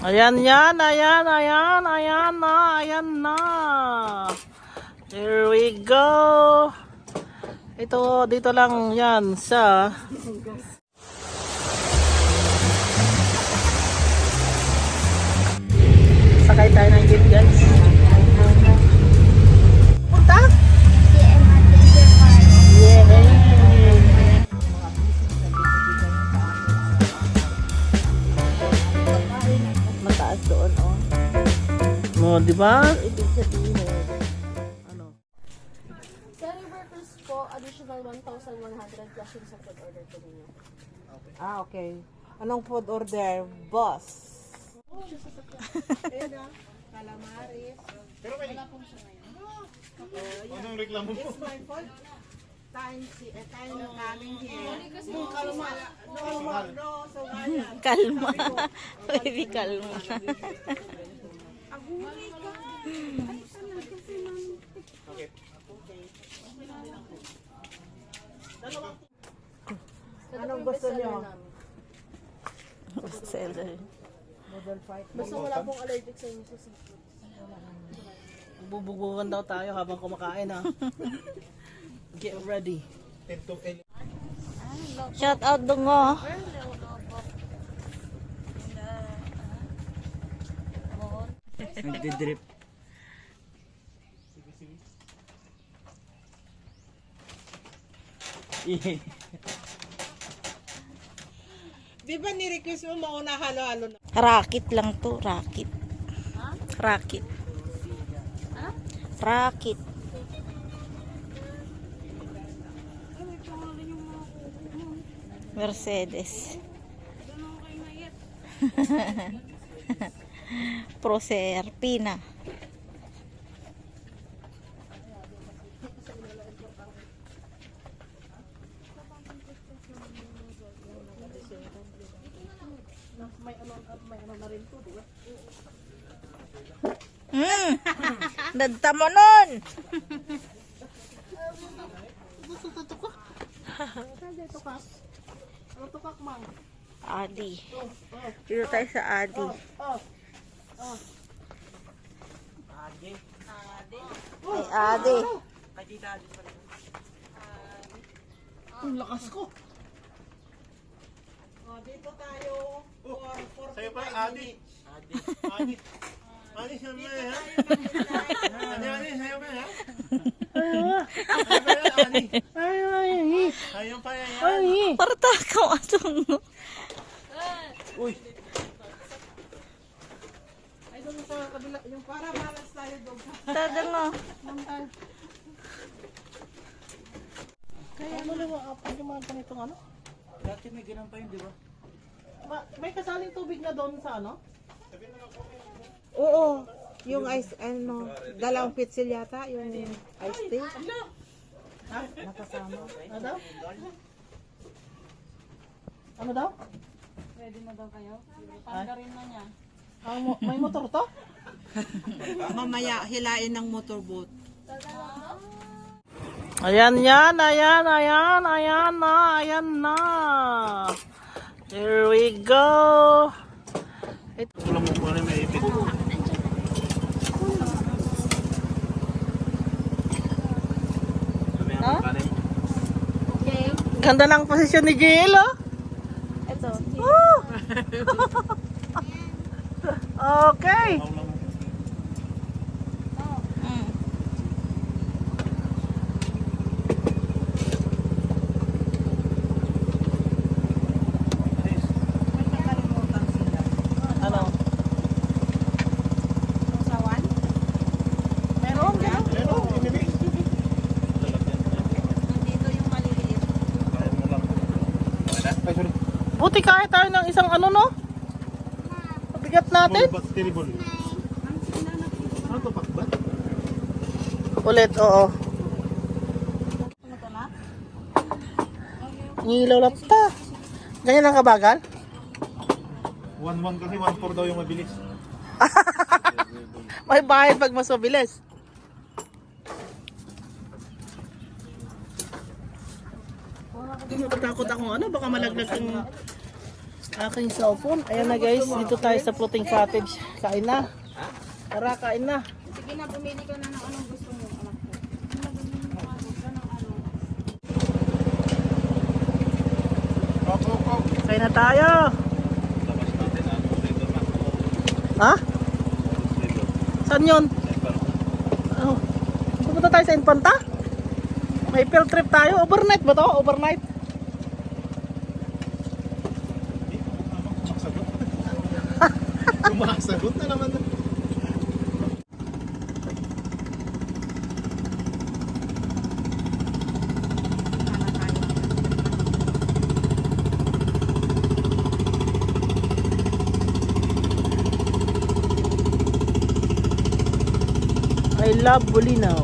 Ayan yan, ayan, ayan, ayan na, ayan na. Here we go. Ito, dito lang yan sa... Sakay tayo ng jeep, guys. Punta? Yeah. Mataas doon, oh. Mo, di ba? Ibig sabihin, ano? Carry workers po, additional 1,100 plus yung sa food order po ninyo. Ah, okay. Anong food order? Boss. Ayun na, calamaris. Pero may... Wala pong siya ngayon. Anong reklamo mo? It's my fault. Tayo ng kaming here. Kalma. No, so ganyan. Kalma. Baby, kalma. Agulay ka. Ay, sana kasi man. Okay. Anong gusto nyo? Seller. Basta wala pong allergic sa inyo sa seafood. Bubugbugan daw tayo habang kumakain, ha? Get ready. Shout out dungo. Nagdidrip. Di ba ni-request mo mauna halo-halo na? Rakit lang to, rakit. Rakit. Rakit. Mercedes. Proserpina. Dadta mo nun. Ano tukak, mang? Adi. Dito tayo sa Adi. Ay, Adi. Ang lakas ko. Dito tayo. Sa'yo pa, Adi. Adi. Adi, siya mo ha? Adi, sa'yo pa ha? Ayaw pa yan. Parta ka asong. Uy. Ay, doon sa kabila. Yung para balance tayo doon. Tada nga. Kaya ano lang yung mga ganitong ano? Dati may ganun pa yun, di ba? May kasaling tubig na doon sa ano? Oo, yung ice, ano, dalawang pitsil yata, yung ice tea. Nakasama. Ano daw? Ano daw? Ready na daw kayo? Panggarin na niya. May motor to? Mamaya, hilain ng motorboat. Ayan yan, ayan, ayan, ayan na, ayan na. Here we go. Wala mo po na may ipit. Ganda ng posisyon ni JL, oh. Ito. Woo! Okay. Ano? Sawan? Meron, meron. Nandito yung maliliit. Buti kahit tayo ng isang ano, no? Pabigat natin. Terrible. Ano to, pakbat? Ulit, oo. Ngilaw lang ta. Ganyan lang kabagal? 1-1 kasi 1-4 daw yung mabilis. May bayad pag mas mabilis. Natatakot ako ano, baka malaglag yung Aking cellphone. Ayan na guys, dito tayo sa floating cottage. Kain na. Tara, kain na. Sige na, pumili ka na ng anong gusto mo, anak ko. Kain na tayo. Ha? Saan yun? Oh. Pupunta tayo sa Infanta? May field trip tayo. Overnight ba to? Overnight? Sumasagot na naman. I love Bulinaw.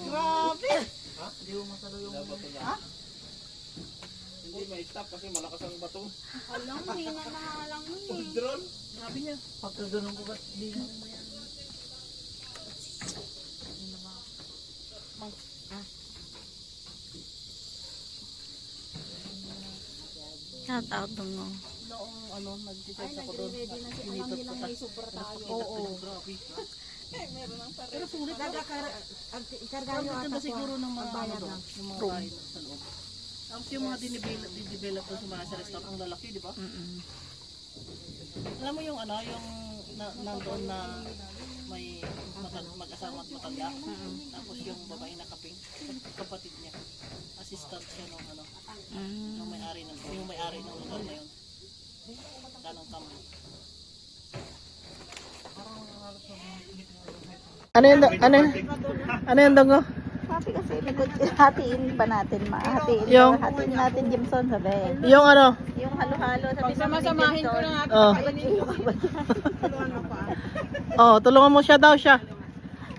Grabe! Hindi may stop kasi malakas ang bato. Alam, hina na lang yun eh. Drone? Sabi niya, pagkaganon ko ba't di na Shout out dong. noong ano, nag-decide ako doon. Ready na siya. Alam nilang may super tayo. Oo. Pero sulit na. Ikarga Ang nyo ganda ata siguro ng mga ano bayad doon, na. yung mga bahay doon sa loob. Tapos yung mga dinevelop doon sa mga sa restaurant, ang lalaki, di ba? Alam mo yung ano, yung nandoon na may mag-asawa at matanda. Tapos yung babae na kaping, kapatid niya. Assistant siya nung ano, yung may-ari ng lugar na yun. Kanang kamay. Ano yung dongo? Sabi kasi, hatiin pa natin, Yung- hatiin natin, Jimson, sabi. Yung ano? Yung halo-halo, sabi Sama-samahin ko na nga. Oh. Oh, tulungan mo siya daw siya.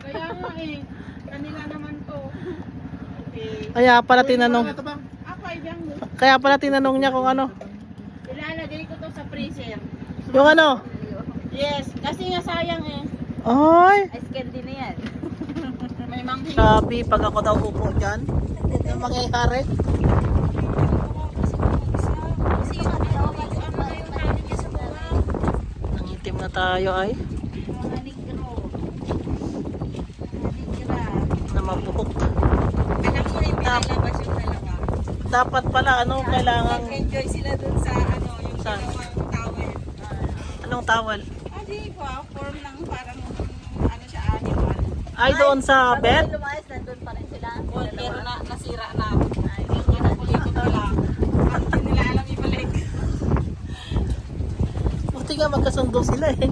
Kaya nga eh. Kanila naman to. Kaya pala tinanong. Ako ay biyang mo. Kaya pala tinanong niya kung ano. Ilalagay ko to sa freezer. Yung ano? Yes, kasi nga sayang eh. Ay! Ice candy na yan. May manghi. Sabi, pag ako daw upo dyan, yung mangyayari. Nangitim na tayo ay. Na mabuhok. Anak ko yung pinalabas yung dalawa. Dapat pala, ano, kailangan, Enjoy sila dun sa ano, yung Saan? dalawang tower. anong ng towel? Hindi ko, form ng parang ano siya, animal. Ay, doon sa bed? Lumayas, nandun pa rin sila. Pero nasira na. Ikot-ikot lang. Hindi nila alam ibalik. Buti nga magkasundo sila eh.